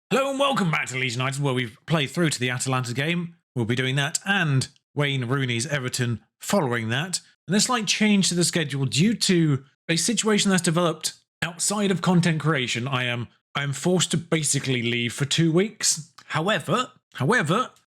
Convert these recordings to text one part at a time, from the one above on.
Hello and welcome back to Leeds United, where we've played through to the Atalanta game. We'll be doing that and Wayne Rooney's Everton following that. And a slight change to the schedule due to a situation that's developed outside of content creation. I am forced to basically leave for 2 weeks. However,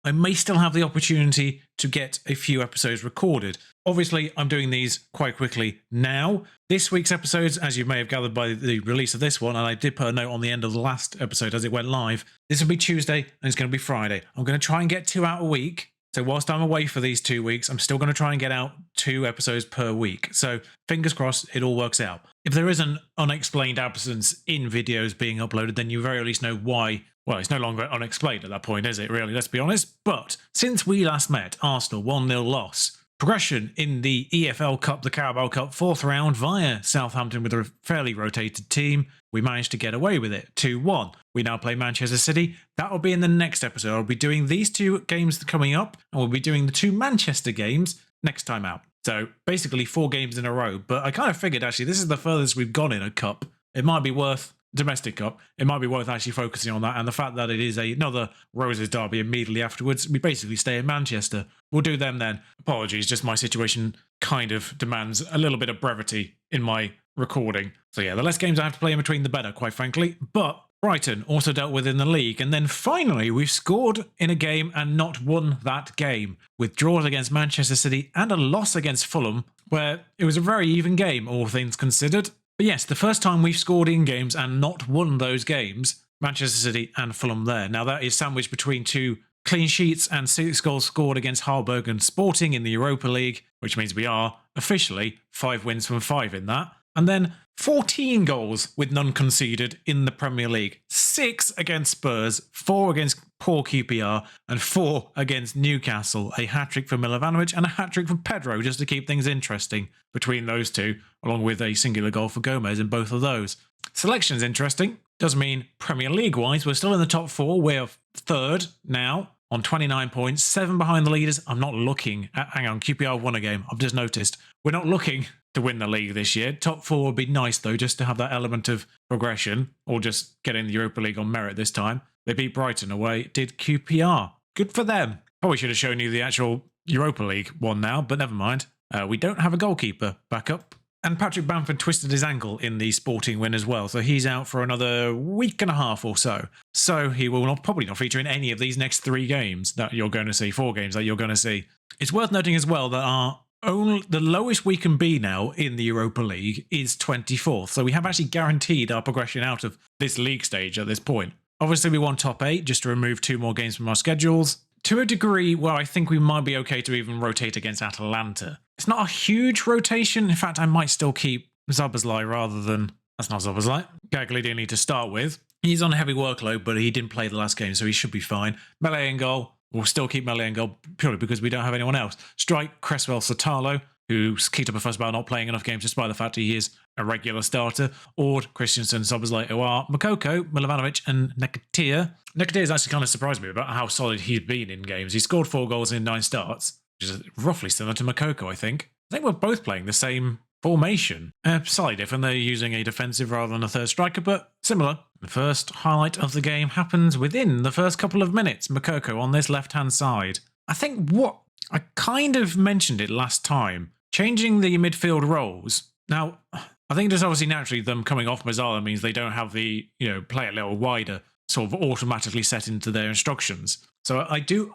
I may still have the opportunity to get a few episodes recorded. Obviously, I'm doing these quite quickly now. This week's episodes, as you may have gathered by the release of this one, and I did put a note on the end of the last episode as it went live, this will be Tuesday and it's going to be Friday. I'm going to try and get 2 out a week. So whilst I'm away for these 2 weeks, I'm still going to try and get out 2 episodes per week. So fingers crossed it all works out. If there is an unexplained absence in videos being uploaded, then you very at least know why. Well, it's no longer unexplained at that point, is it, really? Let's be honest. But since we last met, Arsenal 1-0 loss. Progression in the EFL Cup, the Carabao Cup, 4th round via Southampton with a fairly rotated team. We managed to get away with it, 2-1. We now play Manchester City. That will be in the next episode. I'll be doing these 2 games coming up, and we'll be doing the 2 Manchester games next time out. So basically 4 games in a row. But I kind of figured, actually, this is the furthest we've gone in a cup. It might be worth... domestic cup, it might be worth actually focusing on that, and the fact that it is another Roses derby immediately afterwards. We basically stay in Manchester. We'll do them then. Apologies, just my situation kind of demands a little bit of brevity in my recording. So yeah, the less games I have to play in between, the better, quite frankly. But Brighton also dealt with in the league, and then finally we've scored in a game and not won that game, with draws against Manchester City and a loss against Fulham, where it was a very even game, all things considered. But yes, the first time we've scored in games and not won those games, Manchester City and Fulham there. Now that is sandwiched between 2 clean sheets and 6 goals scored against Harburg and Sporting in the Europa League, which means we are officially 5 wins from 5 in that. And then 14 goals with none conceded in the Premier League. 6 against Spurs, 4 against poor QPR, and 4 against Newcastle. A hat-trick for Milovanovic and a hat-trick for Pedro, just to keep things interesting between those 2, along with a singular goal for Gomez in both of those. Selection's interesting. Does mean Premier League-wise, we're still in the top 4. We're 3rd now on 29 points, 7 behind the leaders. I'm not looking at... Hang on, QPR won a game. I've just noticed. We're not looking to win the league this year. Top 4 would be nice, though, just to have that element of progression, or just getting the Europa League on merit this time. They beat Brighton away, did QPR. Good for them. Probably should have shown you the actual Europa League one now, but never mind. We don't have a goalkeeper back up. And Patrick Bamford twisted his ankle in the Sporting win as well, so he's out for another week and a half or so. So he will probably not feature in any of these next 3 games that you're going to see, 4 games that you're going to see. It's worth noting as well that the lowest we can be now in the Europa League is 24th, so we have actually guaranteed our progression out of this league stage at this point. Obviously, we want top 8 just to remove 2 more games from our schedules, to a degree where I think we might be okay to even rotate against Atalanta. It's not a huge rotation. In fact, I might still keep Szoboszlai rather than... That's not Szoboszlai. Gagliardini to start with. He's on a heavy workload, but he didn't play the last game, so he should be fine. Melee in goal. We'll still keep Melee in goal purely because we don't have anyone else. Strike, Cresswell, Sotalo, who's kicked up a fuss about not playing enough games despite the fact he is a regular starter. Ord, Christensen, Szoboszlai, Oar, Makoko, Milovanovic, and Nekatia. Nekatia has actually kind of surprised me about how solid he's been in games. He scored 4 goals in 9 starts, which is roughly similar to Makoko, I think. I think we're both playing the same formation. Slightly different. They're using a defensive rather than a third striker, but similar. The first highlight of the game happens within the first couple of minutes. Makoko on this left-hand side. I think what... I kind of mentioned it last time. Changing the midfield roles. Now, I think just obviously naturally them coming off Mazzala means they don't have the, play a little wider sort of automatically set into their instructions. So I do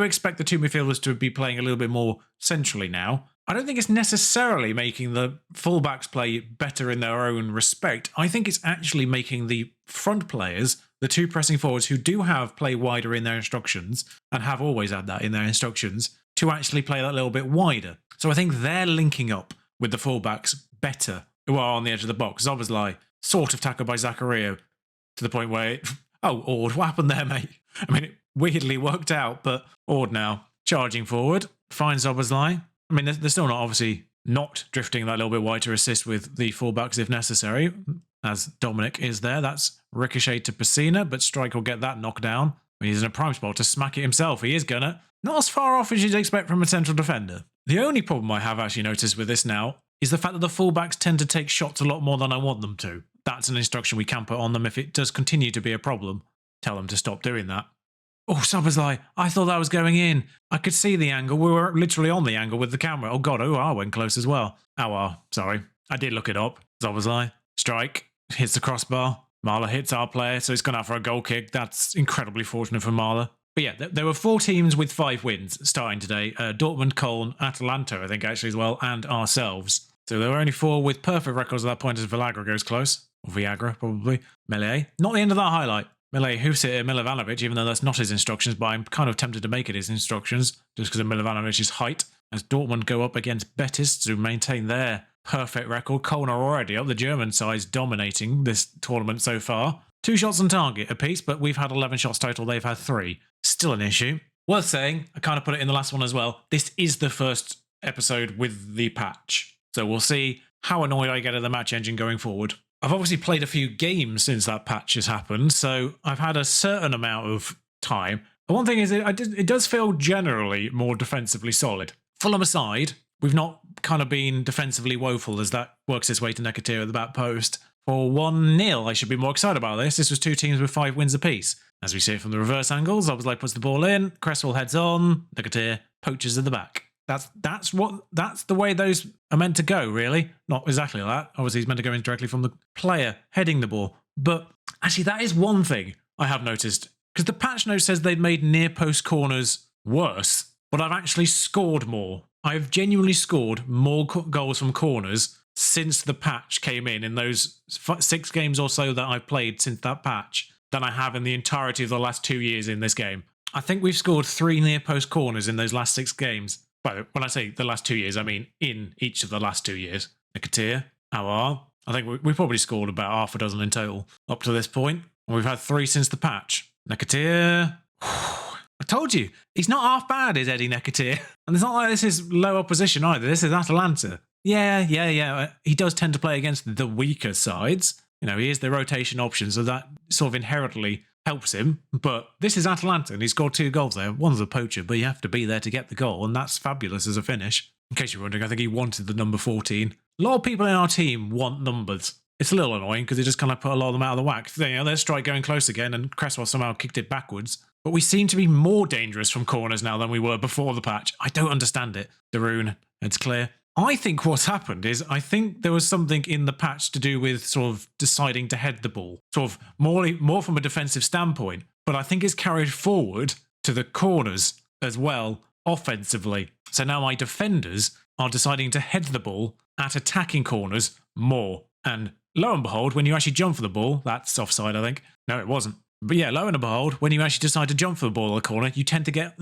expect the 2 midfielders to be playing a little bit more centrally now. I don't think it's necessarily making the fullbacks play better in their own respect. I think it's actually making the front players, the 2 pressing forwards who do have play wider in their instructions, and have always had that in their instructions, to actually play that little bit wider. So I think they're linking up with the fullbacks better, who are on the edge of the box. Szoboszlai sort of tackled by Zakaria to the point where... Oh, Ord, what happened there, mate? I mean, it weirdly worked out, but Ord now charging forward, finds Szoboszlai. I mean, they're still not obviously not drifting that little bit wide to assist with the fullbacks if necessary, as Dominic is there. That's ricocheted to Pessina, but Strike will get that knocked down. I mean, he's in a prime spot to smack it himself. He is gonna. Not as far off as you'd expect from a central defender. The only problem I have actually noticed with this now is the fact that the fullbacks tend to take shots a lot more than I want them to. That's an instruction we can put on them if it does continue to be a problem. tell them to stop doing that. Oh, Szoboszlai, I thought that was going in. I could see the angle. We were literally on the angle with the camera. Oh, God, I went close as well. Sorry. I did look it up. Szoboszlai, strike, hits the crossbar. Marla hits our player, so it's gone out for a goal kick. That's incredibly fortunate for Marla. But yeah, there were 4 teams with 5 wins starting today. Dortmund, Köln, Atalanta, I think, actually, as well, and ourselves. So there were only 4 with perfect records at that point as Villagra goes close. Or Viagra, probably. Melee. Not the end of that highlight. Melee hoofs it at Milovanovic, even though that's not his instructions, but I'm kind of tempted to make it his instructions, just because of Milovanovic's height, as Dortmund go up against Betis to maintain their perfect record. Köln are already up, the German side's dominating this tournament so far. 2 shots on target apiece, but we've had 11 shots total, they've had 3. Still an issue. Worth saying, I kind of put it in the last one as well, this is the first episode with the patch. So we'll see how annoyed I get at the match engine going forward. I've obviously played a few games since that patch has happened, so I've had a certain amount of time. The one thing is, it does feel generally more defensively solid. Fulham aside, we've not kind of been defensively woeful as that works its way to Nketiah at the back post. For 1-0, I should be more excited about this. This was 2 teams with 5 wins apiece. As we see it from the reverse angles, Szoboszlai puts the ball in, Cresswell heads on, Nketiah poaches at the back. That's the way those are meant to go, really. Not exactly like that. Obviously, he's meant to go in directly from the player heading the ball. But actually, that is one thing I have noticed. Because the patch note says they've made near post corners worse, but I've actually scored more. I've genuinely scored more goals from corners since the patch came in those 6 games or so that I've played since that patch than I have in the entirety of the last 2 years in this game. I think we've scored 3 near post corners in those last 6 games. Well, when I say the last 2 years, I mean in each of the last 2 years. Nketiah, Aouar. I think we probably scored about half a dozen in total up to this point. And we've had 3 since the patch. Nketiah. I told you, he's not half bad, is Eddie Nketiah. And it's not like this is low opposition either. This is Atalanta. Yeah. He does tend to play against the weaker sides. You know, he is the rotation option, so that sort of inherently helps him, but this is Atalanta and he scored 2 goals there. One's a poacher, but you have to be there to get the goal, and that's fabulous as a finish. In case you're wondering, I think he wanted the number 14. A lot of people in our team want numbers. It's a little annoying because they just kind of put a lot of them out of the whack. You know, their strike going close again, and Cresswell somehow kicked it backwards. But we seem to be more dangerous from corners now than we were before the patch. I don't understand it. Darun, it's clear. I think what's happened is I think there was something in the patch to do with sort of deciding to head the ball, sort of more from a defensive standpoint. But I think it's carried forward to the corners as well, offensively. So now my defenders are deciding to head the ball at attacking corners more. And lo and behold, when you actually jump for the ball, that's offside, I think. No, it wasn't. But yeah, lo and behold, when you actually decide to jump for the ball at the corner, you tend to get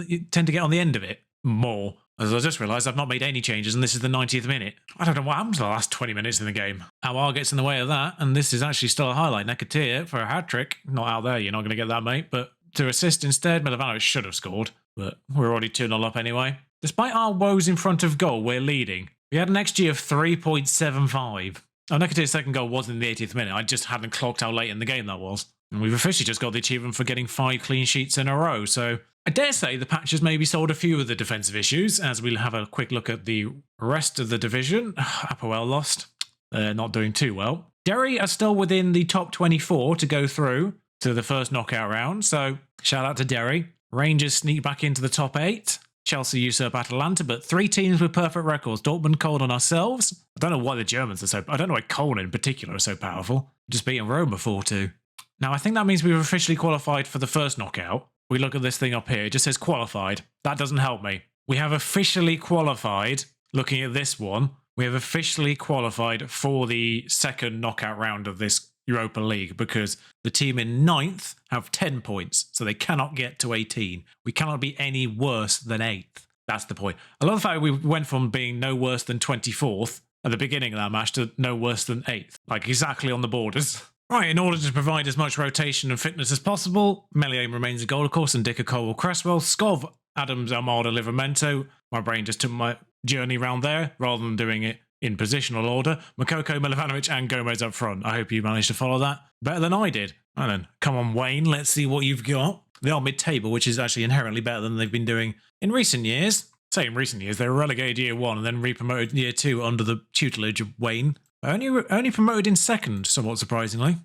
on the end of it more. As I just realised, I've not made any changes, and this is the 90th minute. I don't know what happened to the last 20 minutes in the game. Aouar gets in the way of that, and this is actually still a highlight. Nketiah for a hat-trick. Not out there, you're not going to get that, mate. But to assist instead, Milovanovic should have scored. But we're already 2-0 up anyway. Despite our woes in front of goal, we're leading. We had an XG of 3.75. Oh, Nketiah's second goal was in the 80th minute. I just hadn't clocked how late in the game that was. And we've officially just got the achievement for getting 5 clean sheets in a row, so I dare say the patch has maybe solved a few of the defensive issues, as we'll have a quick look at the rest of the division. Apoel lost. They're not doing too well. Derry are still within the top 24 to go through to the first knockout round, so shout out to Derry. Rangers sneak back into the top 8. Chelsea usurp Atalanta, but 3 teams with perfect records. Dortmund, Köln and ourselves. I don't know why the Germans are so... I don't know why Köln in particular are so powerful. Just beating Roma 4-2. Now, I think that means we've officially qualified for the first knockout. We look at this thing up here. It just says qualified. That doesn't help me. We have officially qualified. Looking at this one, we have officially qualified for the second knockout round of this Europa League because the team in 9th have 10 points, so they cannot get to 18. We cannot be any worse than 8th. That's the point. I love the fact we went from being no worse than 24th at the beginning of that match to no worse than 8th. Like exactly on the borders. Right, in order to provide as much rotation and fitness as possible, Meslier remains a goal, of course, and Dicker, Cole, Cresswell, Skov, Adams, Almada, Livramento. My brain just took my journey round there, rather than doing it in positional order. Makoko, Milovanovic, and Gomez up front. I hope you managed to follow that better than I did. And then, come on, Wayne, let's see what you've got. They are mid-table, which is actually inherently better than they've been doing in recent years. Say in recent years, they were relegated year 1 and then re-promoted year 2 under the tutelage of Wayne. Only promoted in 2nd, somewhat surprisingly.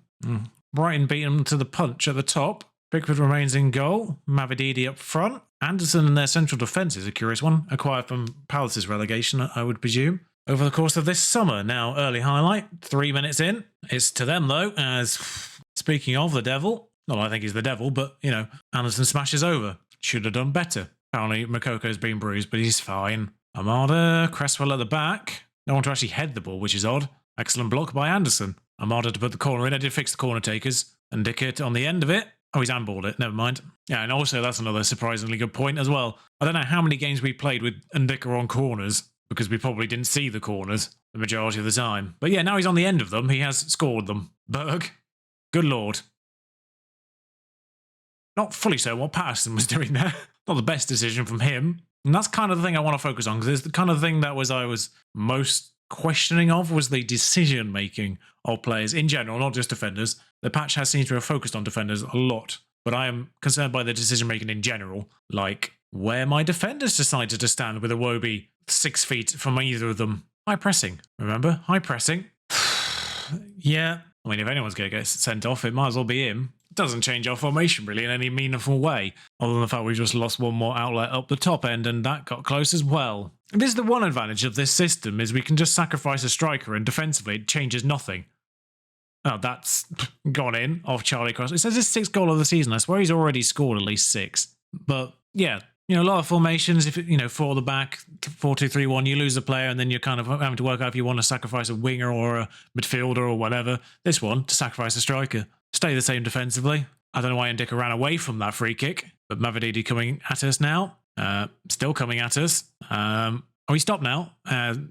Brighton beat them to the punch at the top. Pickford remains in goal. Mavididi up front. Anderson in their central defence is a curious one. Acquired from Palace's relegation, I would presume, over the course of this summer. Now, early highlight, 3 minutes in. It's to them, though, as speaking of the devil, not I think he's the devil, but, you know, Anderson smashes over. Should have done better. Apparently, Mokoko's been bruised, but he's fine. Armada, Cresswell at the back. No one to actually head the ball, which is odd. Excellent block by Anderson. Armada to put the corner in. I did fix the corner takers. And Dickert on the end of it. Oh, he's handballed it. Never mind. Yeah, and also that's another surprisingly good point as well. I don't know how many games we played with Ndicka on corners, because we probably didn't see the corners the majority of the time. But yeah, now he's on the end of them. He has scored them. Berg, good lord. Not fully so what Patterson was doing there. Not the best decision from him. And that's kind of the thing I want to focus on, because it's the kind of thing that I was most questioning of was the decision making of players in general, not just defenders. The patch has seemed to have focused on defenders a lot, but I am concerned by the decision making in general, like where my defenders decided to stand with Iwobi 6 feet from either of them. High pressing, remember? High pressing. Yeah, I mean, if anyone's going to get sent off, it might as well be him. It doesn't change our formation really in any meaningful way, other than the fact we've just lost one more outlet up the top end, and that got close as well. This is the one advantage of this system, is we can just sacrifice a striker and defensively it changes nothing. Oh, that's gone in off Charlie Cross. It says his 6th goal of the season. I swear he's already scored at least 6. But yeah, you know, a lot of formations, if you know, 4 at the back, 4-2-3-1, you lose a player and then you're kind of having to work out if you want to sacrifice a winger or a midfielder or whatever. This one, to sacrifice a striker. Stay the same defensively. I don't know why Ndicka ran away from that free kick, but Mavididi coming at us now. Still coming at us. He stopped now.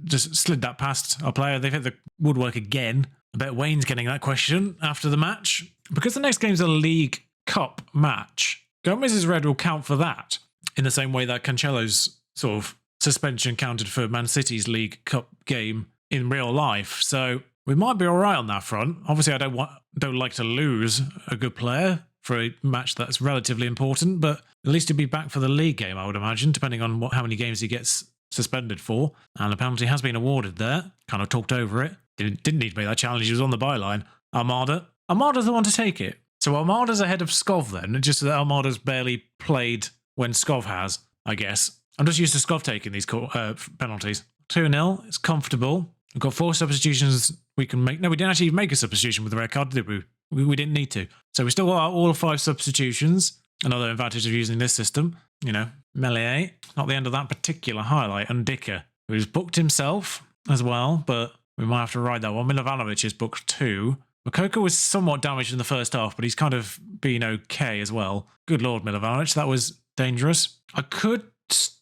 Just slid that past our player. They've hit the woodwork again. I bet Wayne's getting that question after the match. Because the next game's a League Cup match, Gomez's red will count for that, in the same way that Cancelo's sort of suspension counted for Man City's League Cup game in real life. So we might be all right on that front. Obviously, I don't like to lose a good player for a match that's relatively important, but at least he'll be back for the league game, I would imagine, depending on how many games he gets suspended for. And a penalty has been awarded there. Kind of talked over it. Didn't need to make that challenge. He was on the byline. Armada's the one to take it. So Armada's ahead of Skov then, just that Armada's barely played when Skov has, I guess. I'm just used to Skov taking these penalties. 2-0, it's comfortable. We've got 4 substitutions we can make. No, we didn't actually make a substitution with the red card, did we? We didn't need to. So we still got all 5 substitutions. Another advantage of using this system. You know, Melee, not the end of that particular highlight. And Ndicka, who's booked himself as well, but we might have to ride that one. Milovanovic is booked 2. Moukoko was somewhat damaged in the first half, but he's kind of been okay as well. Good lord, Milovanovic, that was dangerous. I could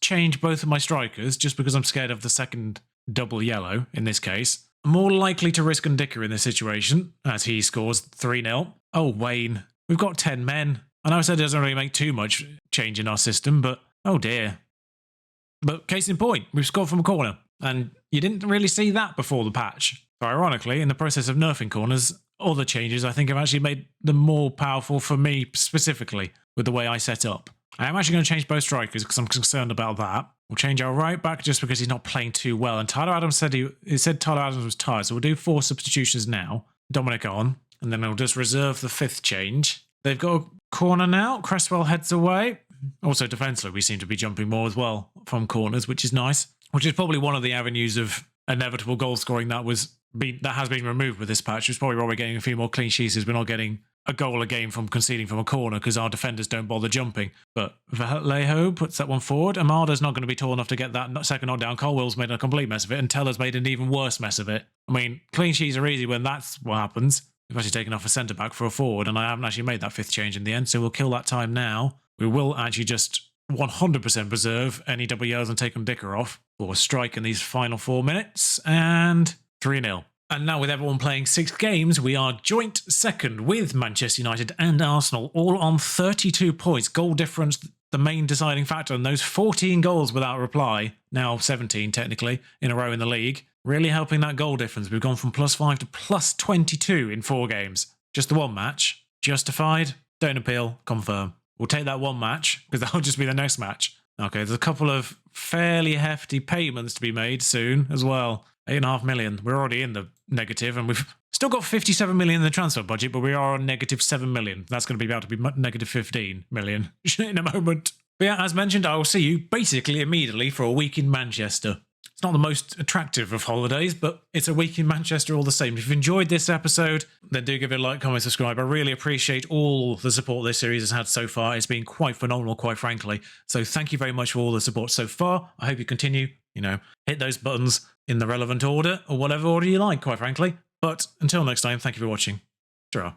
change both of my strikers just because I'm scared of the second double yellow in this case. I'm more likely to risk Ndicka in this situation as he scores 3-0. Oh, Wayne, we've got 10 men. I know I said it doesn't really make too much change in our system, but oh dear. But case in point, we've scored from a corner, and you didn't really see that before the patch. So ironically, in the process of nerfing corners, other changes I think have actually made them more powerful for me specifically with the way I set up. I am actually going to change both strikers because I'm concerned about that. We'll change our right back just because he's not playing too well. And Tyler Adams said he said Tyler Adams was tired, so we'll do 4 substitutions now. Dominic on, and then we'll just reserve the 5th change. They've got a corner now. Cresswell heads away. Also defensively, we seem to be jumping more as well from corners, which is nice. Which is probably one of the avenues of inevitable goal scoring that has been removed with this patch. It's probably why we're getting a few more clean sheets, is we're not getting a goal a game from conceding from a corner because our defenders don't bother jumping. But Vallejo puts that one forward. Amada's not going to be tall enough to get that second knockdown. Colwell's made a complete mess of it, and Teller's made an even worse mess of it. I mean, clean sheets are easy when that's what happens. We've actually taken off a centre-back for a forward, and I haven't actually made that 5th change in the end, so we'll kill that time now. We will actually just 100% preserve any double yellows and take Ndicka off for a strike in these final 4 minutes, and 3-0. And now with everyone playing 6 games, we are joint second with Manchester United and Arsenal, all on 32 points. Goal difference, the main deciding factor, and those 14 goals without reply, now 17 technically, in a row in the league, really helping that goal difference. We've gone from +5 to +22 in 4 games. Just the one match. Justified, don't appeal, confirm. We'll take that one match, because that'll just be the next match. Okay, there's a couple of fairly hefty payments to be made soon as well. 8.5 million. We're already in the negative, and we've Still got 57 million in the transfer budget, but we are on negative 7 million. That's going to be about to be negative 15 million in a moment. But yeah, as mentioned, I will see you basically immediately for a week in Manchester. It's not the most attractive of holidays, but it's a week in Manchester all the same. If you've enjoyed this episode, then do give it a like, comment, subscribe. I really appreciate all the support this series has had so far. It's been quite phenomenal, quite frankly. So thank you very much for all the support so far. I hope you continue, hit those buttons in the relevant order or whatever order you like, quite frankly. But until next time, thank you for watching. Ta-ra.